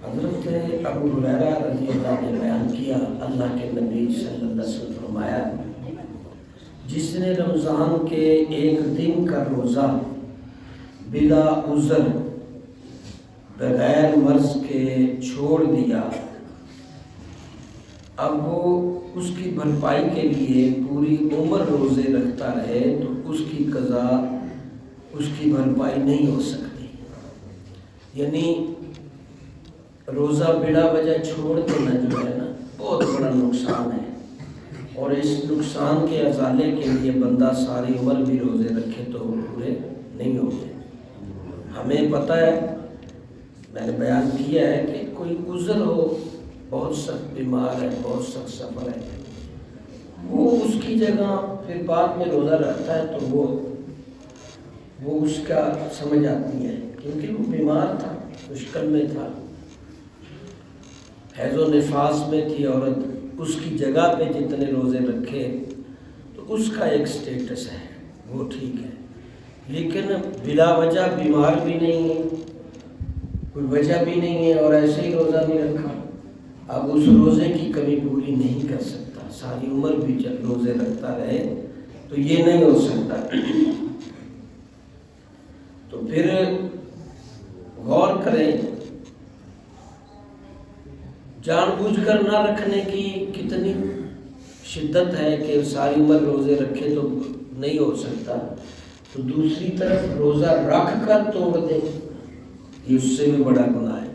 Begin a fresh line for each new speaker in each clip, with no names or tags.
حضرت ابو ہریرہ رضی اللہ نے بیان کیا، اللہ کے نبی صلی اللہ علیہ وسلم فرمایا، جس نے رمضان کے ایک دن کا روزہ بلا عذر بغیر مرض کے چھوڑ دیا، اب وہ اس کی بھرپائی کے لیے پوری عمر روزے رکھتا رہے تو اس کی قضا، اس کی بھرپائی نہیں ہو سکتی۔ یعنی روزہ بلا وجہ چھوڑ دینا جو ہے نا، بہت بڑا نقصان ہے، اور اس نقصان کے ازالے کے لیے بندہ ساری عمر بھی روزے رکھے تو وہ پورے نہیں ہوتے۔ ہمیں پتہ ہے، میں نے بیان کیا ہے کہ کوئی عذر ہو، بہت سخت بیمار ہے، بہت سخت سفر ہے، وہ اس کی جگہ پھر بعد میں روزہ رکھتا ہے تو وہ اس کا سمجھ آتی ہے، کیونکہ وہ بیمار تھا، مشکل میں تھا، حیض و نفاس میں تھی عورت، اس کی جگہ پہ جتنے روزے رکھے تو اس کا ایک سٹیٹس ہے، وہ ٹھیک ہے۔ لیکن بلا وجہ بیمار بھی نہیں ہے، کوئی وجہ بھی نہیں ہے اور ایسے ہی روزہ نہیں رکھا، اب اس روزے کی کمی پوری نہیں کر سکتا، ساری عمر بھی جب روزے رکھتا رہے تو یہ نہیں ہو سکتا۔ تو پھر غور کریں، جان بوجھ کر نہ رکھنے کی کتنی شدت ہے کہ ساری عمر روزے رکھے تو نہیں ہو سکتا، تو دوسری طرف روزہ رکھ کر توڑ دے، یہ اس سے بھی بڑا گناہ ہے۔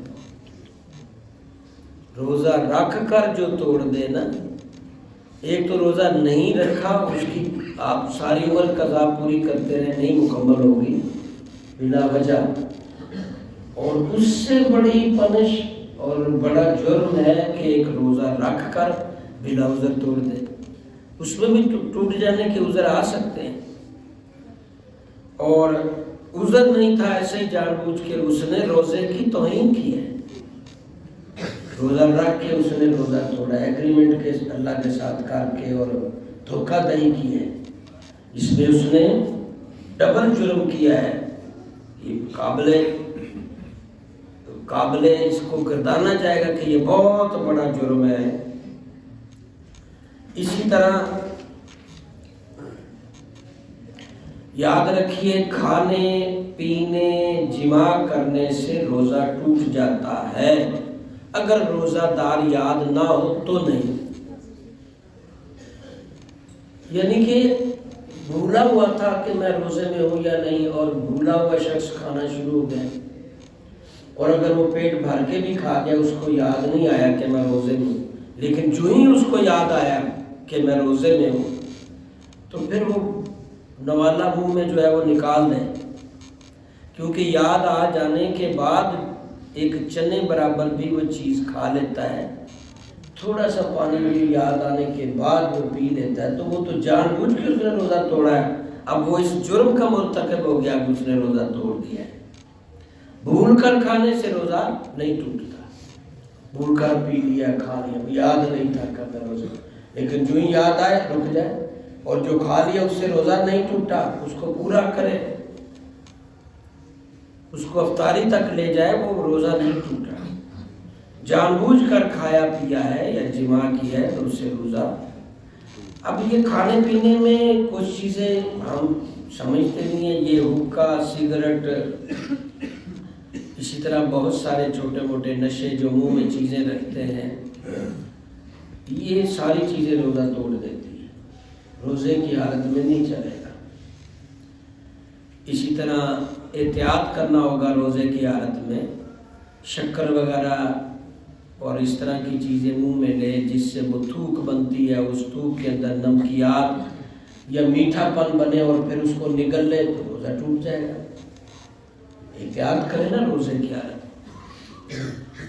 روزہ رکھ کر جو توڑ دے نا، ایک تو روزہ نہیں رکھا، اس کی آپ ساری عمر قضا پوری کرتے رہے، نہیں مکمل ہوگی بلا وجہ، اور اس سے بڑی پنش اور بڑا جرم ہے کہ ایک روزہ رکھ کر بلا عذر توڑ دے۔ اس میں بھی ٹوٹ جانے کے عذر آ سکتے ہیں، اور عذر نہیں تھا، ایسے ہی جان بوجھ کے اس نے روزے کی توہین کی ہے، روزہ رکھ کے اس نے روزہ توڑا، ایگریمنٹ کے اللہ کے ساتھ کر کے اور دھوکہ دہی کی ہے، اس میں اس نے ڈبل جرم کیا ہے، یہ قابل اس کو گردانا جائے گا کہ یہ بہت بڑا جرم ہے۔ اسی طرح یاد رکھیے، کھانے پینے جماع کرنے سے روزہ ٹوٹ جاتا ہے، اگر روزہ دار یاد نہ ہو تو نہیں، یعنی کہ بھولا ہوا تھا کہ میں روزے میں ہوں یا نہیں، اور بھولا ہوا شخص کھانا شروع ہو گیا، اور اگر وہ پیٹ بھر کے بھی کھا گیا، اس کو یاد نہیں آیا کہ میں روزے میں ہوں، لیکن جو ہی اس کو یاد آیا کہ میں روزے میں ہوں تو پھر وہ نوالا منہ میں جو ہے وہ نکال دیں، کیونکہ یاد آ جانے کے بعد ایک چنے برابر بھی وہ چیز کھا لیتا ہے، تھوڑا سا پانی بھی یاد آنے کے بعد وہ پی لیتا ہے، تو وہ تو جان بوجھ کے اس نے روزہ توڑا ہے، اب وہ اس جرم کا مرتکب ہو گیا کہ اس نے روزہ توڑ دیا ہے۔ بھول کر کھانے سے روزہ نہیں ٹوٹتا، بھول کر پی لیا، کھا لیا، یاد نہیں تھا کرنا روزہ، لیکن جو ہی یاد آئے رک جائے، اور جو کھا لیا اس سے روزہ نہیں ٹوٹا، اس کو پورا کرے، اس کو افطاری تک لے جائے، وہ روزہ نہیں ٹوٹا۔ جان بوجھ کر کھایا پیا ہے یا جماع کیا ہے تو اس سے روزہ۔ اب یہ کھانے پینے میں کچھ چیزیں ہم سمجھتے نہیں ہیں، یہ حقہ، سگریٹ، اسی طرح بہت سارے چھوٹے موٹے نشے جو منہ میں چیزیں رکھتے ہیں، یہ ساری چیزیں روزہ توڑ دیتی ہیں، روزے کی حالت میں نہیں چلے گا۔ اسی طرح احتیاط کرنا ہوگا روزے کی حالت میں، شکر وغیرہ اور اس طرح کی چیزیں منہ میں لے جس سے وہ تھوک بنتی ہے، اس تھوک کے اندر نمکیات یا میٹھا پن بنے اور پھر اس کو نگل لے تو روزہ ٹوٹ جائے گا۔ احتیاط کرے نا روزے کی حالت،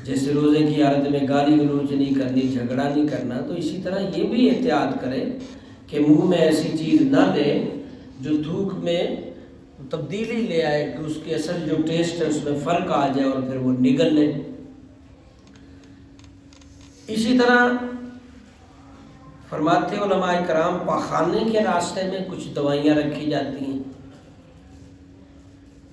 جیسے روزے کی حالت میں گالی گلوچ نہیں کرنی، جھگڑا نہیں کرنا، تو اسی طرح یہ بھی احتیاط کرے کہ منہ میں ایسی چیز نہ لے جو تھوک میں تبدیلی لے آئے، کہ اس کے اصل جو ٹیسٹ ہے اس میں فرق آ جائے اور پھر وہ نگل لے۔ اسی طرح فرماتے علماء کرام، پاخانے کے راستے میں کچھ دوائیاں رکھی جاتی ہیں،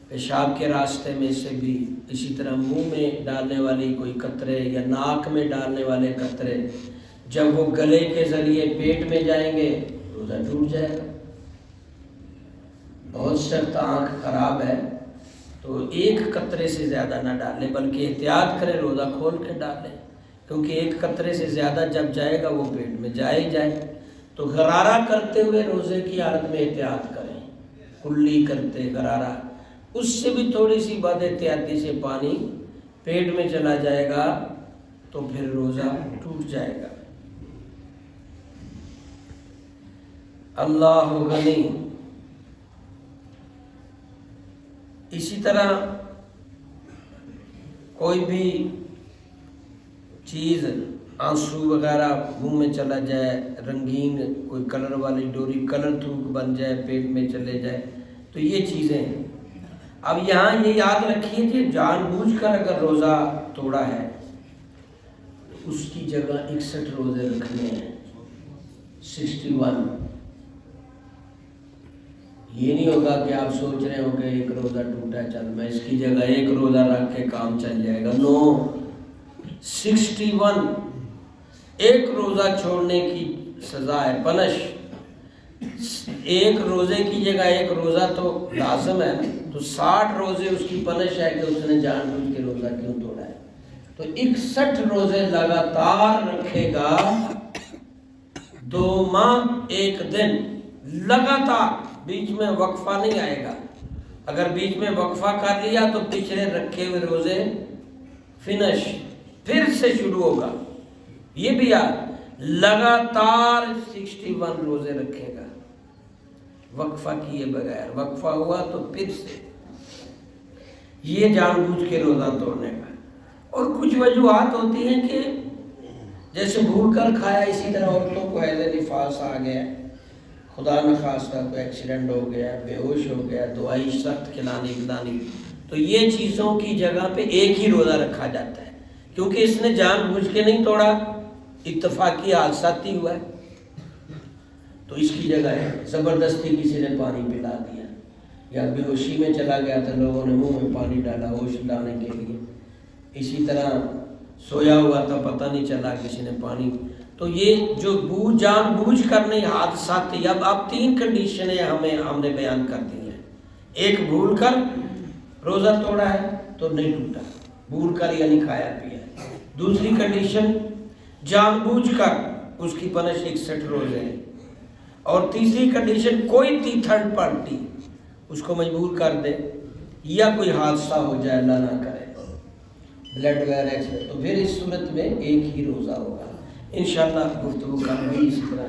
پیشاب کے راستے میں سے بھی، اسی طرح منہ میں ڈالنے والی کوئی قطرے یا ناک میں ڈالنے والے قطرے جب وہ گلے کے ذریعے پیٹ میں جائیں گے روزہ ٹوٹ جائے گا۔ بہت سخت آنکھ خراب ہے تو ایک قطرے سے زیادہ نہ ڈالیں، بلکہ احتیاط کریں، روزہ کھول کے ڈالیں، کیونکہ ایک قطرے سے زیادہ جب جائے گا وہ پیٹ میں جائے ہی جائے۔ تو غرارہ کرتے ہوئے روزے کی حالت میں احتیاط کریں، کلی کرتے غرارہ، اس سے بھی تھوڑی سی بد احتیاطی سے پانی پیٹ میں چلا جائے گا تو پھر روزہ ٹوٹ جائے گا۔ اللہ غنی۔ اسی طرح کوئی بھی چیز آنسو وغیرہ منہ میں چلا جائے، رنگین کوئی کلر والی ڈوری کلر تھوک بن جائے، پیٹ میں چلے جائے، تو یہ چیزیں ہیں۔ اب یہاں یہ یاد رکھیے کہ جان بوجھ کر اگر روزہ توڑا ہے تو اس کی جگہ 61 روزے رکھنے ہیں، 61۔ یہ نہیں ہوگا کہ آپ سوچ رہے ہو کہ ایک روزہ ٹوٹا ہے، چل میں اس کی جگہ ایک روزہ رکھ کے کام چل جائے گا، نو، 61۔ ایک روزہ چھوڑنے کی سزا ہے، پنش۔ ایک روزے کی جگہ ایک روزہ تو لازم ہے، تو 60 روزے اس کی پنش ہے کہ اس نے جان بوجھ کے روزہ کیوں توڑا ہے۔ تو 61 روزے لگاتار رکھے گا، 2 ماہ 1 دن لگاتار، بیچ میں وقفہ نہیں آئے گا۔ اگر بیچ میں وقفہ کر لیا تو پچھلے رکھے ہوئے روزے فنش، پھر سے شروع ہوگا۔ یہ بھی یاد، لگاتار 61 روزے رکھے گا وقفہ کیے بغیر، وقفہ ہوا تو پھر سے، یہ جان بوجھ کے روزہ توڑنے کا۔ اور کچھ وجوہات ہوتی ہیں کہ جیسے بھول کر کھایا، اسی طرح عورتوں کو حیض نفاس آ گیا، خدا نخواستہ کوئی ایکسیڈنٹ ہو گیا، بے ہوش ہو گیا، دوائی سخت کھلانی، تو یہ چیزوں کی جگہ پہ ایک ہی روزہ رکھا جاتا ہے، کیونکہ اس نے جان بوجھ کے نہیں توڑا، اتفاقی حادثاتی ہوا ہے۔ تو اس کی جگہ ہے زبردستی کسی نے پانی پلا دیا، یا بے ہوشی میں چلا گیا تھا، لوگوں نے منہ میں پانی ڈالا ہوش لانے کے لیے، اسی طرح سویا ہوا تھا، پتہ نہیں چلا کسی نے پانی، تو یہ جو جان بوجھ کر نہیں، حادثاتی۔ اب 3 کنڈیشنیں ہم نے بیان کر دی ہیں۔ ایک، بھول کر روزہ توڑا ہے تو نہیں ٹوٹا، بھول کر یعنی کھایا پیا۔ دوسری کنڈیشن، جان بوجھ کر، اس کی پنش 61 روزے ہیں۔ اور تیسری کنڈیشن، کوئی تھرڈ پارٹی اس کو مجبور کر دے، یا کوئی حادثہ ہو جائے، اللہ نہ کرے، بلڈ وغیرہ ایکسیڈنٹ، تو پھر اس صورت میں ایک ہی روزہ ہوگا۔ انشاءاللہ گفتگو کا بھی اسی طرح